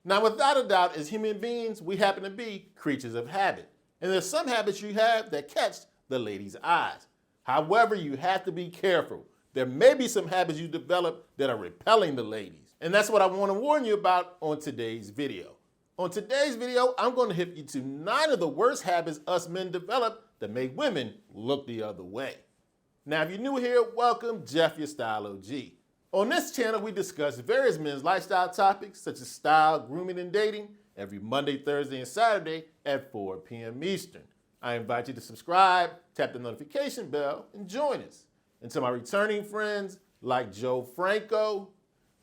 Now, without a doubt, as human beings, we happen to be creatures of habit. And there's some habits you have that catch the ladies' eyes. However, you have to be careful. There may be some habits you develop that are repelling the ladies. And that's what I want to warn you about on today's video. On today's video, I'm going to hit you to 9 of the worst habits us men develop that make women look the other way. Now, if you're new here, welcome, Jeff, your Style O.G. On this channel, we discuss various men's lifestyle topics such as style, grooming, and dating every Monday, Thursday, and Saturday at 4 p.m. Eastern. I invite you to subscribe, tap the notification bell, and join us. And to my returning friends like Joe Franco,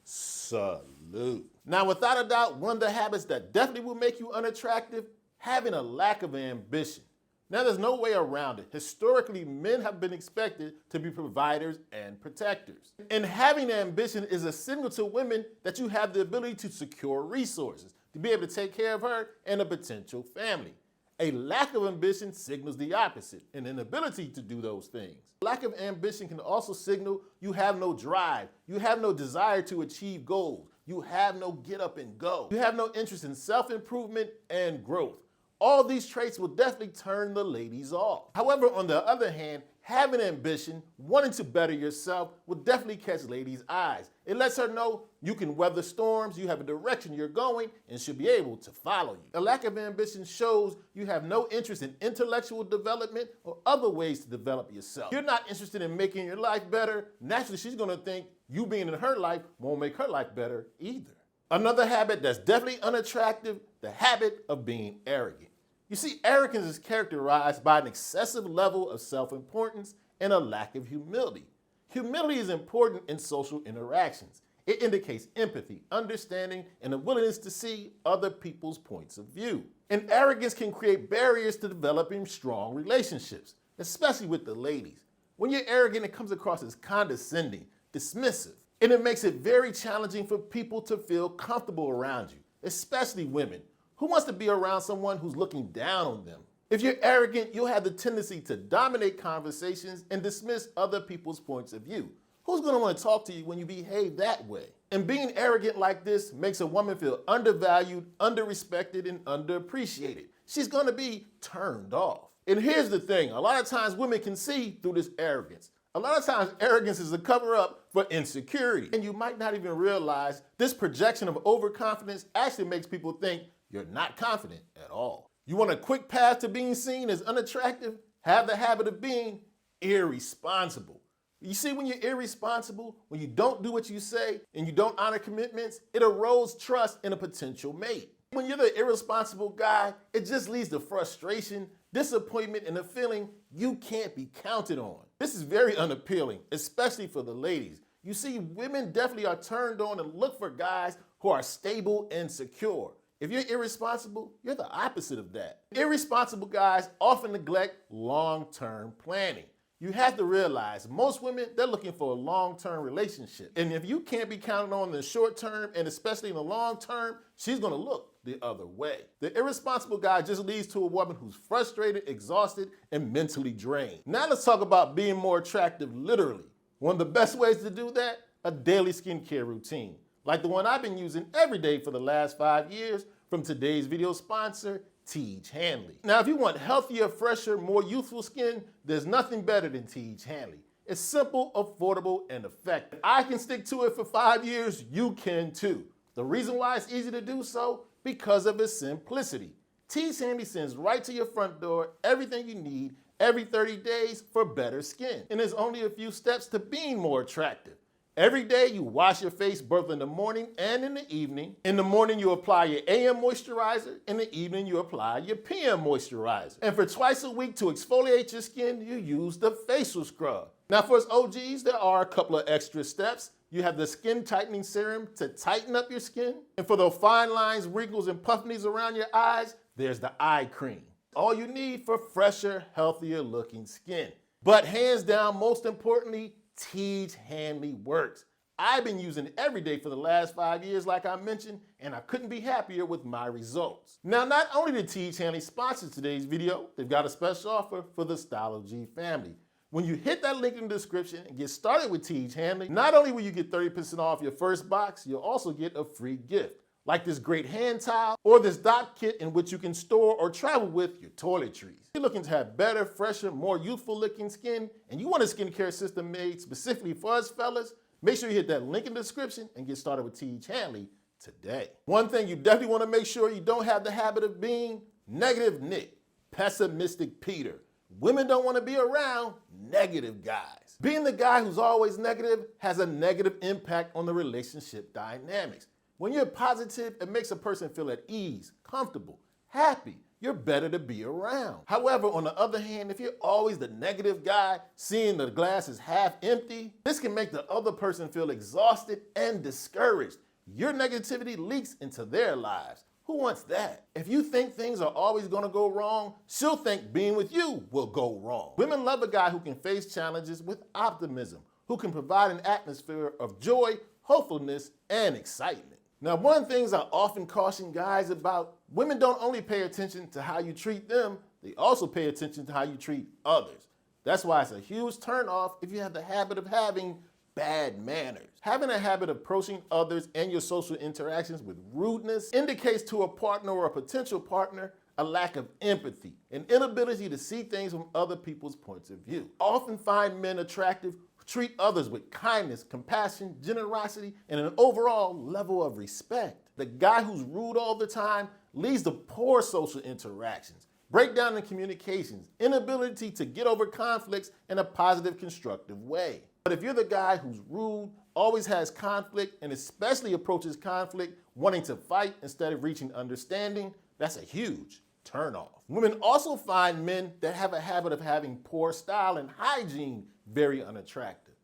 salute. Now, without a doubt, one of the habits that definitely will make you unattractive, having a lack of ambition. Now, there's no way around it. Historically, men have been expected to be providers and protectors. And having ambition is a signal to women that you have the ability to secure resources, to be able to take care of her and a potential family. A lack of ambition signals the opposite, an inability to do those things. Lack of ambition can also signal you have no drive, you have no desire to achieve goals, you have no get up and go, you have no interest in self-improvement and growth. All these traits will definitely turn the ladies off. However, on the other hand, having ambition, wanting to better yourself will definitely catch ladies' eyes. It lets her know you can weather storms, you have a direction you're going, and should be able to follow you. A lack of ambition shows you have no interest in intellectual development or other ways to develop yourself. You're not interested in making your life better. Naturally, she's gonna think you being in her life won't make her life better either. Another habit that's definitely unattractive, the habit of being arrogant. You see, arrogance is characterized by an excessive level of self-importance and a lack of humility. Humility is important in social interactions. It indicates empathy, understanding, and a willingness to see other people's points of view. And arrogance can create barriers to developing strong relationships, especially with the ladies. When you're arrogant, it comes across as condescending, dismissive, and it makes it very challenging for people to feel comfortable around you, especially women. Who wants to be around someone who's looking down on them? If you're arrogant, you'll have the tendency to dominate conversations and dismiss other people's points of view. Who's going to want to talk to you when you behave that way? And being arrogant like this makes a woman feel undervalued, underrespected, and underappreciated. She's going to be turned off. And here's the thing, a lot of times women can see through this arrogance. A lot of times arrogance is a cover-up for insecurity. And you might not even realize this projection of overconfidence actually makes people think you're not confident at all. You want a quick path to being seen as unattractive? Have the habit of being irresponsible. You see, when you're irresponsible, when you don't do what you say and you don't honor commitments, it erodes trust in a potential mate. When you're the irresponsible guy, it just leads to frustration, disappointment, and a feeling you can't be counted on. This is very unappealing, especially for the ladies. You see, women definitely are turned on and look for guys who are stable and secure. If you're irresponsible, you're the opposite of that. Irresponsible guys often neglect long-term planning. You have to realize most women, they're looking for a long-term relationship. And if you can't be counted on in the short term, and especially in the long term, she's gonna look the other way. The irresponsible guy just leads to a woman who's frustrated, exhausted, and mentally drained. Now let's talk about being more attractive literally. One of the best ways to do that, a daily skincare routine, like the one I've been using every day for the last 5 years from today's video sponsor, T.H. Hanley. Now, if you want healthier, fresher, more youthful skin, there's nothing better than T.H. Hanley. It's simple, affordable, and effective. I can stick to it for 5 years, you can too. The reason why it's easy to do so, because of its simplicity. T.H. Hanley sends right to your front door everything you need every 30 days for better skin. And there's only a few steps to being more attractive. Every day you wash your face both in the morning and in the evening. In the morning you apply your AM moisturizer. In the evening you apply your PM moisturizer. And for twice a week to exfoliate your skin, you use the facial scrub. Now for us OGs, there are a couple of extra steps. You have the skin tightening serum to tighten up your skin. And for those fine lines, wrinkles, and puffiness around your eyes, there's the eye cream. All you need for fresher, healthier looking skin. But hands down, most importantly, T.H. Hanley works. I've been using it every day for the last 5 years, like I mentioned, and I couldn't be happier with my results. Now, not only did T.H. Hanley sponsor today's video, they've got a special offer for the Style O.G family. When you hit that link in the description and get started with T.H. Hanley, not only will you get 30% off your first box, you'll also get a free gift, like this great hand towel or this dot kit in which you can store or travel with your toiletries. If you're looking to have better, fresher, more youthful looking skin, and you want a skincare system made specifically for us fellas, make sure you hit that link in the description and get started with T.H. Hanley today. One thing you definitely want to make sure you don't have the habit of being: negative Nick, pessimistic Peter. Women don't want to be around negative guys. Being the guy who's always negative has a negative impact on the relationship dynamics. When you're positive, it makes a person feel at ease, comfortable, happy. You're better to be around. However, on the other hand, if you're always the negative guy, seeing the glass is half empty, this can make the other person feel exhausted and discouraged. Your negativity leaks into their lives. Who wants that? If you think things are always gonna go wrong, she'll think being with you will go wrong. Women love a guy who can face challenges with optimism, who can provide an atmosphere of joy, hopefulness, and excitement. Now, one of the things I often caution guys about: women don't only pay attention to how you treat them, they also pay attention to how you treat others. That's why it's a huge turnoff if you have the habit of having bad manners. Having a habit of approaching others and your social interactions with rudeness indicates to a partner or a potential partner a lack of empathy, an inability to see things from other people's points of view. I often find men attractive who treat others with kindness, compassion, generosity, and an overall level of respect. The guy who's rude all the time leads to poor social interactions, breakdown in communications, inability to get over conflicts in a positive, constructive way. But if you're the guy who's rude, always has conflict, and especially approaches conflict wanting to fight instead of reaching understanding, that's a huge turnoff. Women also find men that have a habit of having poor style and hygiene very unattractive.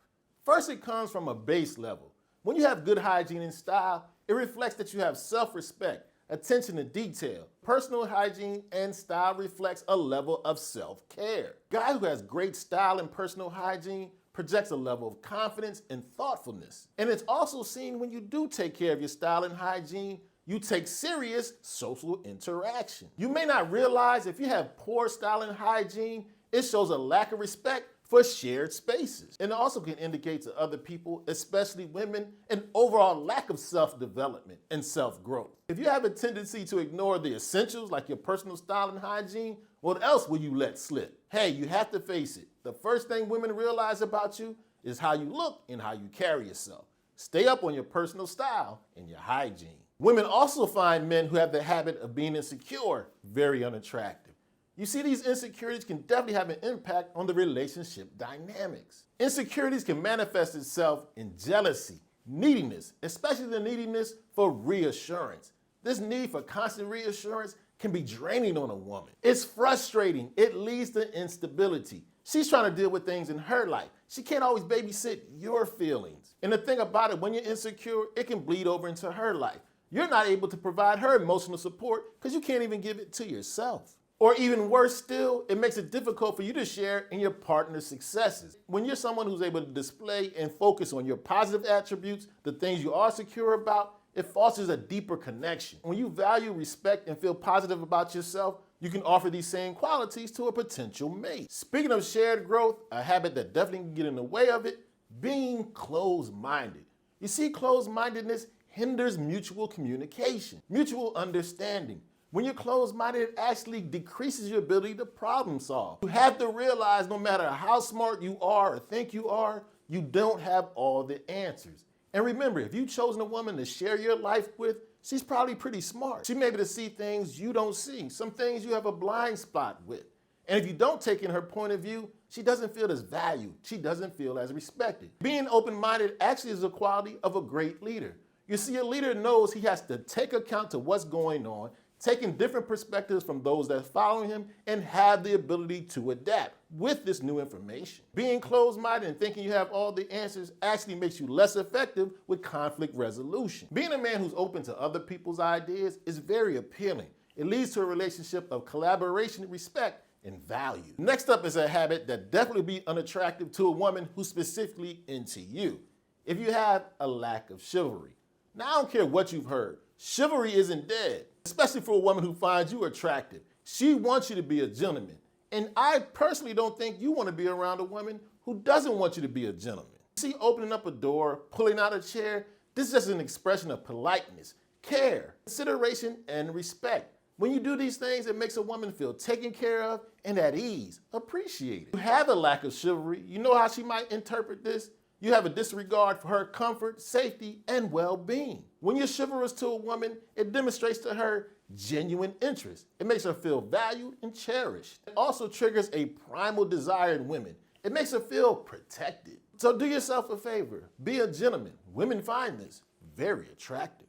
First, it comes from a base level. When you have good hygiene and style, it reflects that you have self-respect, attention to detail. Personal hygiene and style reflects a level of self-care. Guy who has great style and personal hygiene projects a level of confidence and thoughtfulness. And it's also seen when you do take care of your style and hygiene, you take serious social interaction. You may not realize if you have poor style and hygiene, it shows a lack of respect for shared spaces. And it also can indicate to other people, especially women, an overall lack of self-development and self-growth. If you have a tendency to ignore the essentials like your personal style and hygiene, what else will you let slip? Hey, you have to face it. The first thing women realize about you is how you look and how you carry yourself. Stay up on your personal style and your hygiene. Women also find men who have the habit of being insecure very unattractive. You see, these insecurities can definitely have an impact on the relationship dynamics. Insecurities can manifest itself in jealousy, neediness, especially the neediness for reassurance. This need for constant reassurance can be draining on a woman. It's frustrating. It leads to instability. She's trying to deal with things in her life. She can't always babysit your feelings. And the thing about it, when you're insecure, it can bleed over into her life. You're not able to provide her emotional support because you can't even give it to yourself. Or even worse still, it makes it difficult for you to share in your partner's successes. When you're someone who's able to display and focus on your positive attributes, the things you are secure about, it fosters a deeper connection. When you value, respect, and feel positive about yourself, you can offer these same qualities to a potential mate. Speaking of shared growth, a habit that definitely can get in the way of it, being closed-minded. You see, closed-mindedness hinders mutual communication, mutual understanding. When you're closed-minded, it actually decreases your ability to problem solve. You have to realize no matter how smart you are or think you are, you don't have all the answers. And remember, if you've chosen a woman to share your life with, she's probably pretty smart. She may be able to see things you don't see, some things you have a blind spot with. And if you don't take in her point of view, she doesn't feel as valued. She doesn't feel as respected. Being open-minded actually is a quality of a great leader. You see, a leader knows he has to take account to what's going on, taking different perspectives from those that follow him, and have the ability to adapt with this new information. Being closed-minded and thinking you have all the answers actually makes you less effective with conflict resolution. Being a man who's open to other people's ideas is very appealing. It leads to a relationship of collaboration, respect, and value. Next up is a habit that definitely be unattractive to a woman who's specifically into you. If you have a lack of chivalry. Now, I don't care what you've heard. Chivalry isn't dead, especially for a woman who finds you attractive. She wants you to be a gentleman. And I personally don't think you want to be around a woman who doesn't want you to be a gentleman. See, opening up a door, pulling out a chair, this is just an expression of politeness, care, consideration, and respect. When you do these things, it makes a woman feel taken care of and at ease, appreciated. You have a lack of chivalry. You know how she might interpret this? You have a disregard for her comfort, safety, and well-being. When you're chivalrous to a woman, it demonstrates to her genuine interest. It makes her feel valued and cherished. It also triggers a primal desire in women. It makes her feel protected. So do yourself a favor. Be a gentleman. Women find this very attractive.